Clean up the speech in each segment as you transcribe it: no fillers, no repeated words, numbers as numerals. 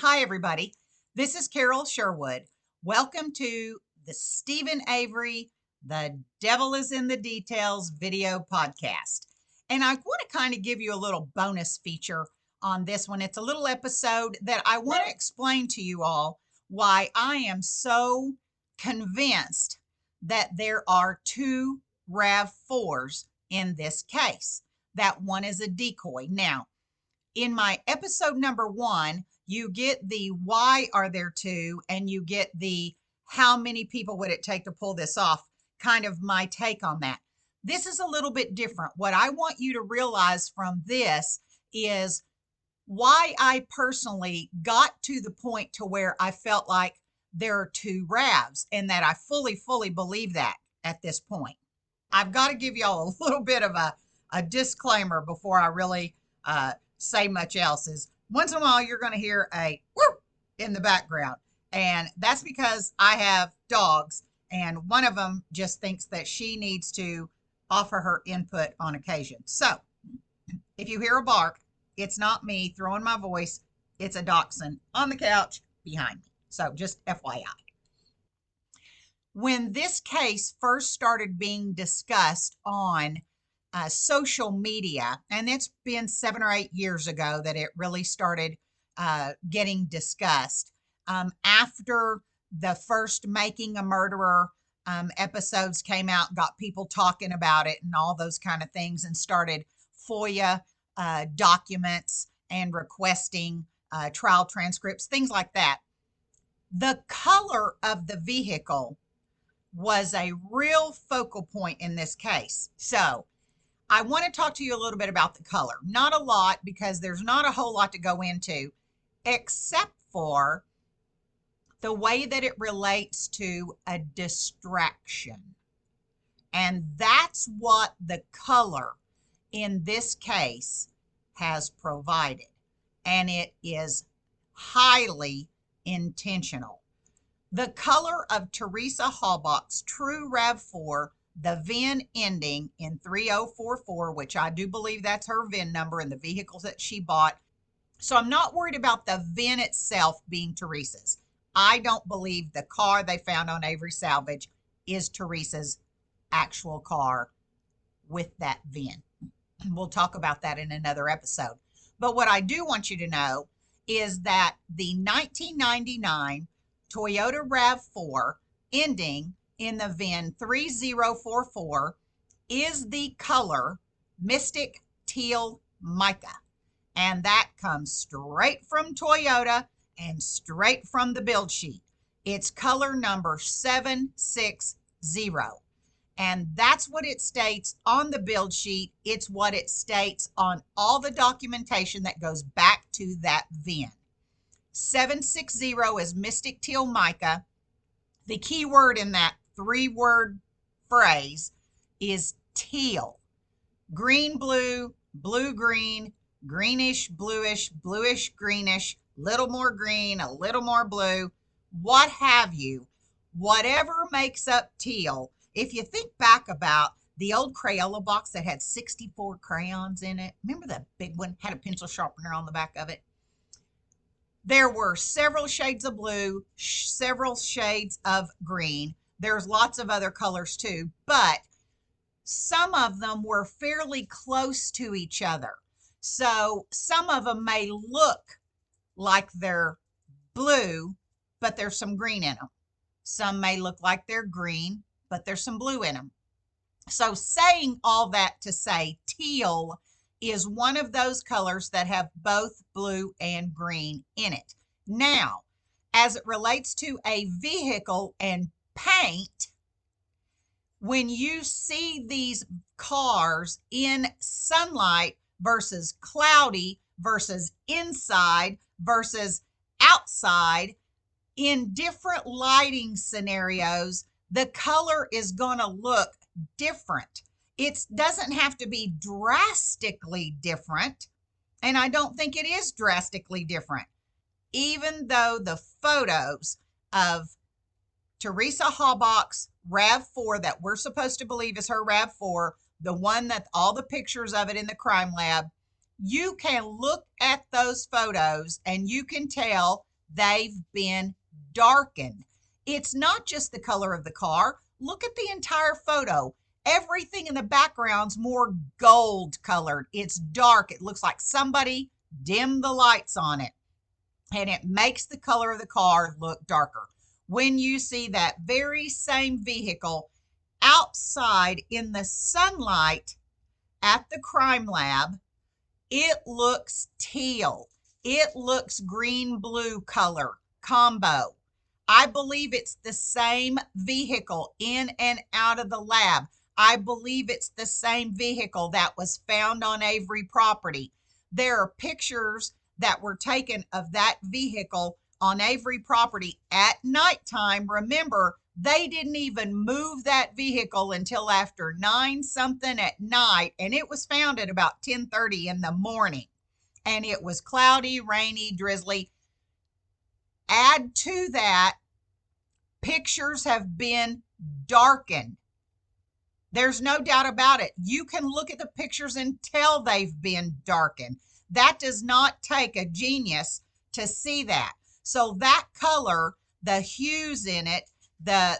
Hi, everybody. This is Carol Sherwood. Welcome to the Stephen Avery, The Devil is in the Details video podcast. And I want to kind of give you a little bonus feature on this one. It's a little episode that I want to explain to you all why I am so convinced that there are two RAV4s in this case. That one is a decoy. Now, in my episode number 1, you get the why are there two, and you get the how many people would it take to pull this off, kind of my take on that. This is a little bit different. What I want you to realize from this is why I personally got to the point to where I felt like there are two RAVs, and that I fully believe that at this point. I've got to give y'all a little bit of a disclaimer before I really say much else. Is once in a while you're going to hear a whoop in the background, and that's because I have dogs, and one of them just thinks that she needs to offer her input on occasion. So if you hear a bark, it's not me throwing my voice, it's a dachshund on the couch behind me. So just FYI. When this case first started being discussed on social media, and it's been 7 or 8 years ago that it really started getting discussed. After the first Making a Murderer episodes came out, got people talking about it and all those kind of things, and started FOIA documents and requesting trial transcripts, things like that. The color of the vehicle was a real focal point in this case. So I want to talk to you a little bit about the color. Not a lot, because there's not a whole lot to go into, except for the way that it relates to a distraction. And that's what the color in this case has provided. And it is highly intentional. The color of Teresa Halbach's true RAV4, the VIN ending in 3044, which I do believe that's her VIN number in the vehicles that she bought. So I'm not worried about the VIN itself being Teresa's. I don't believe the car they found on Avery Salvage is Teresa's actual car with that VIN. We'll talk about that in another episode. But what I do want you to know is that the 1999 Toyota RAV4 ending in the VIN 3044 is the color Mystic Teal Mica. And that comes straight from Toyota and straight from the build sheet. It's color number 760. And that's what it states on the build sheet. It's what it states on all the documentation that goes back to that VIN. 760 is Mystic Teal Mica. The key word in that 3-word phrase is teal. Green, blue, blue, green, greenish, bluish, bluish, greenish, little more green, a little more blue, what have you. Whatever makes up teal. If you think back about the old Crayola box that had 64 crayons in it, remember that big one, had a pencil sharpener on the back of it? There were several shades of blue, several shades of green. There's lots of other colors too, but some of them were fairly close to each other. So some of them may look like they're blue, but there's some green in them. Some may look like they're green, but there's some blue in them. So saying all that to say, teal is one of those colors that have both blue and green in it. Now, as it relates to a vehicle and paint, when you see these cars in sunlight versus cloudy versus inside versus outside, in different lighting scenarios, the color is going to look different. It doesn't have to be drastically different, and I don't think it is drastically different, even though the photos of Teresa Halbach's RAV4 that we're supposed to believe is her RAV4, the one that all the pictures of it in the crime lab, you can look at those photos and you can tell they've been darkened. It's not just the color of the car. Look at the entire photo. Everything in the background's more gold colored. It's dark. It looks like somebody dimmed the lights on it, and it makes the color of the car look darker. When you see that very same vehicle outside in the sunlight at the crime lab, it looks teal. It looks green-blue color combo. I believe it's the same vehicle in and out of the lab. I believe it's the same vehicle that was found on Avery property. There are pictures that were taken of that vehicle on Avery property at nighttime. Remember, they didn't even move that vehicle until after 9 something at night, and it was found at about 10:30 in the morning. And it was cloudy, rainy, drizzly. Add to that, pictures have been darkened. There's no doubt about it. You can look at the pictures and tell they've been darkened. That does not take a genius to see that. So that color, the hues in it, the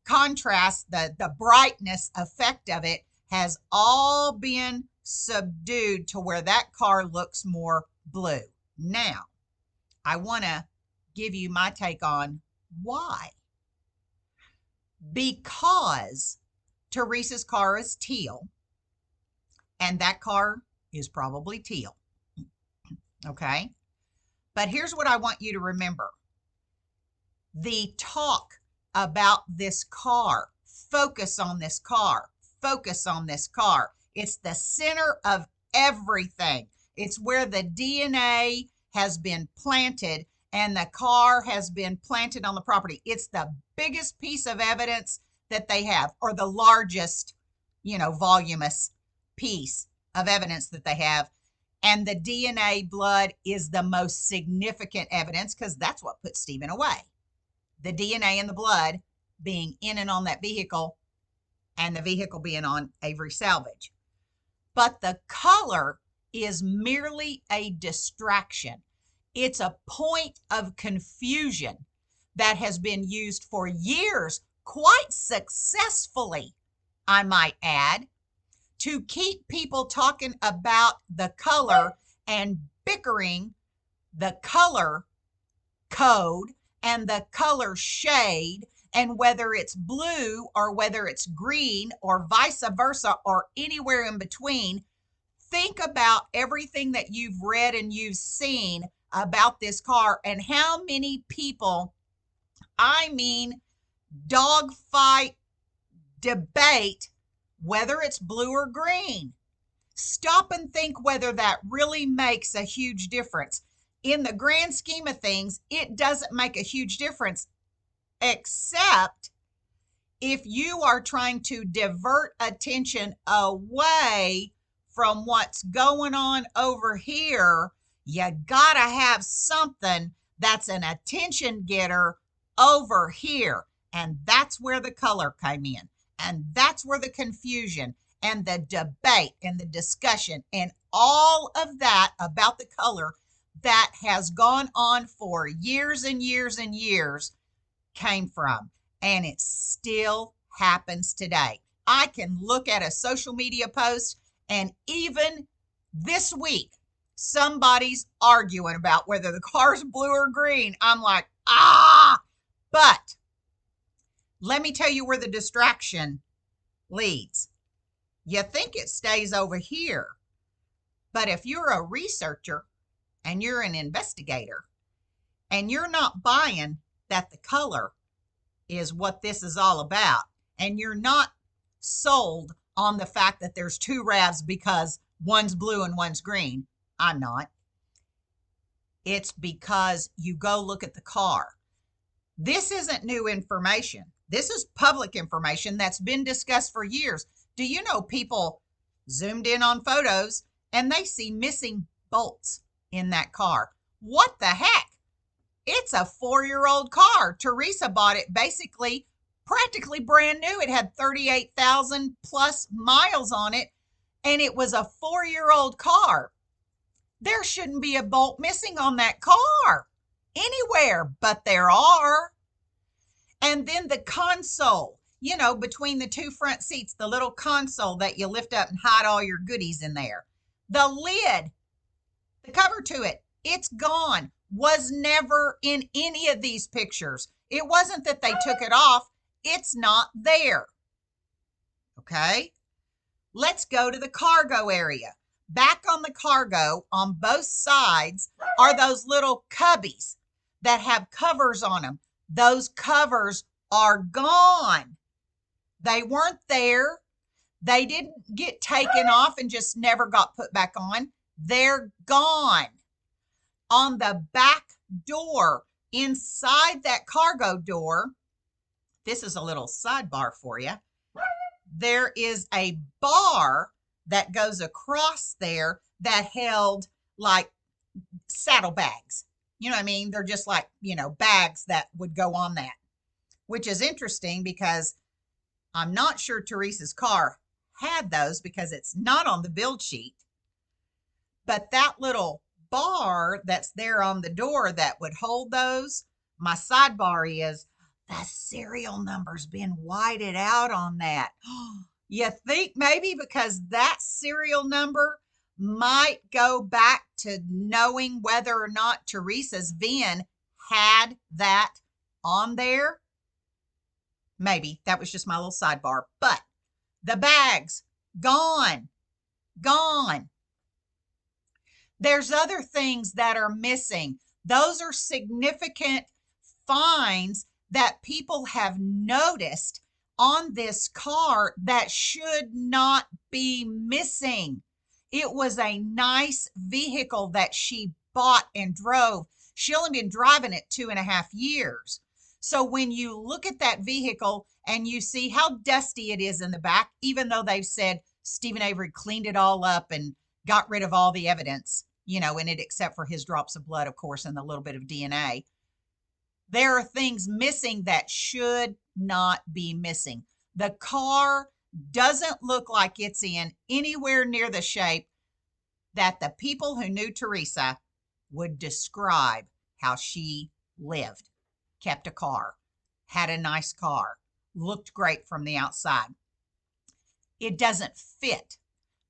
contrast, the brightness effect of it has all been subdued to where that car looks more blue. Now, I want to give you my take on why. Because Teresa's car is teal, and that car is probably teal. Okay? But here's what I want you to remember. The talk about this car, focus on this car, focus on this car. It's the center of everything. It's where the DNA has been planted and the car has been planted on the property. It's the biggest piece of evidence that they have, or the largest, voluminous piece of evidence that they have. And the DNA blood is the most significant evidence, because that's what put Stephen away. The DNA and the blood being in and on that vehicle, and the vehicle being on Avery Salvage. But the color is merely a distraction. It's a point of confusion that has been used for years, quite successfully, I might add, to keep people talking about the color and bickering the color code and the color shade, and whether it's blue or whether it's green or vice versa or anywhere in between. Think about everything that you've read and you've seen about this car, and how many people, dogfight, debate whether it's blue or green. Stop and think whether that really makes a huge difference. In the grand scheme of things, it doesn't make a huge difference, except if you are trying to divert attention away from what's going on over here. You gotta have something that's an attention getter over here. And that's where the color came in. And that's where the confusion and the debate and the discussion and all of that about the color that has gone on for years and years and years came from. And it still happens today. I can look at a social media post, and even this week, somebody's arguing about whether the car's blue or green. I'm like, but let me tell you where the distraction leads. You think it stays over here, but if you're a researcher and you're an investigator and you're not buying that the color is what this is all about, and you're not sold on the fact that there's two RAVs because one's blue and one's green, I'm not. It's because you go look at the car. This isn't new information. This is public information that's been discussed for years. Do you know people zoomed in on photos and they see missing bolts in that car? What the heck? It's a 4-year-old car. Teresa bought it basically practically brand new. It had 38,000 plus miles on it, and it was a 4-year-old car. There shouldn't be a bolt missing on that car. anywhere, but there are. And then the console, you know, between the two front seats, the little console that you lift up and hide all your goodies in there. The lid, the cover to it, it's gone. Was never in any of these pictures. It wasn't that they took it off. It's not there. Okay. Let's go to the cargo area. Back on the cargo, on both sides, are those little cubbies that have covers on them. Those covers are gone. They weren't there. They didn't get taken off and just never got put back on. They're gone. On the back door, inside that cargo door, this is a little sidebar for you. There is a bar that goes across there that held like saddlebags. You know what I mean? They're just like, you know, bags that would go on that, which is interesting because I'm not sure Teresa's car had those because it's not on the build sheet. But that little bar that's there on the door that would hold those, my sidebar is the serial number's been whited out on that. You think maybe because that serial number might go back to knowing whether or not Teresa's VIN had that on there? Maybe. That was just my little sidebar. But the bags, gone. Gone. There's other things that are missing. Those are significant finds that people have noticed on this car that should not be missing. It was a nice vehicle that she bought and drove. She only been driving it 2.5 years. So when you look at that vehicle and you see how dusty it is in the back, even though they've said Stephen Avery cleaned it all up and got rid of all the evidence, you know, in it, except for his drops of blood, of course, and the little bit of DNA. There are things missing that should not be missing. The car doesn't look like it's in anywhere near the shape that the people who knew Teresa would describe how she lived, kept a car, had a nice car, looked great from the outside. It doesn't fit.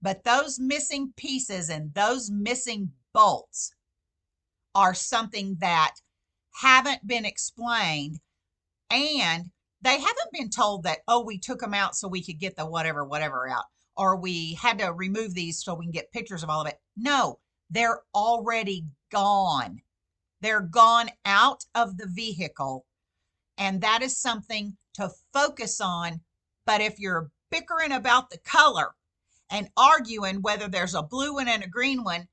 But those missing pieces and those missing bolts are something that haven't been explained, and they haven't been told that, oh, we took them out so we could get the whatever out, or we had to remove these so we can get pictures of all of it. No, they're already gone. They're gone out of the vehicle, and that is something to focus on. But if you're bickering about the color and arguing whether there's a blue one and a green one,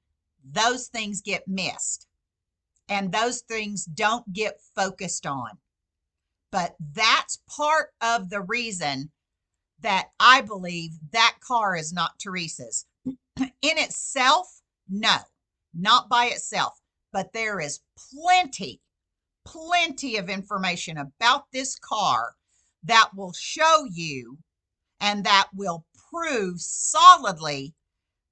those things get missed. And those things don't get focused on. But that's part of the reason that I believe that car is not Teresa's. In itself, no, not by itself. But there is plenty of information about this car that will show you and that will prove solidly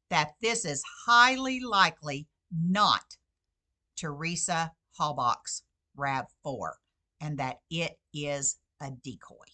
that this is highly likely not Teresa Halbach's RAV4 and that it is a decoy.